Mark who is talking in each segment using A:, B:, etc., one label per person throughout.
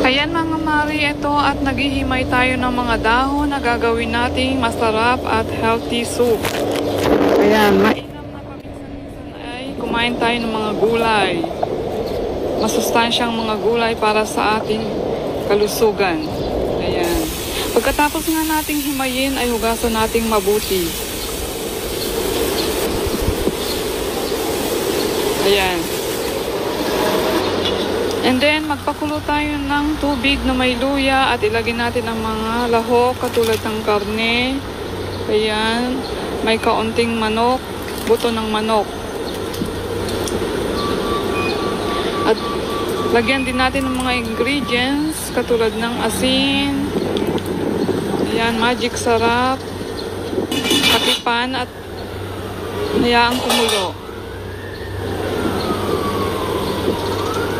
A: Ayan mga mari, ito at naghihimay tayo ng mga dahon na gagawin nating masarap at healthy soup. Ayan, mainam na paminsan-minsan ay kumain tayo ng mga gulay. Masustansyang mga gulay para sa ating kalusugan. Ayan. Pagkatapos nga nating himayin ay hugasan nating mabuti. Ayan. And then, magpakulo tayo ng tubig na may luya at ilagay natin ang mga lahok katulad ng karne. Ayan. May kaunting manok, buto ng manok. At lagyan din natin ng mga ingredients katulad ng asin. Ayan, magic sarap. Patipan at hayaang kumulo.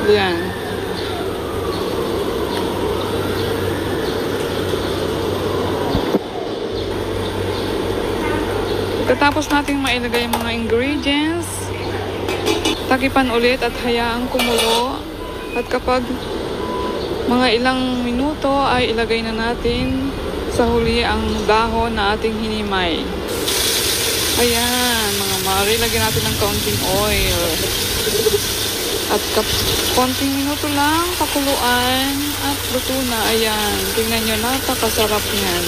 A: Ayan. Pagkatapos natin mailagay ang mga ingredients, takipan ulit at hayaang kumulo. At kapag mga ilang minuto ay ilagay na natin sa huli ang dahon na ating hinimay. Ayan, mga mari, lagyan natin ng kaunting oil. At konting minuto lang, pakuluan at luto na. Ayan, tingnan nyo, napakasarap yan.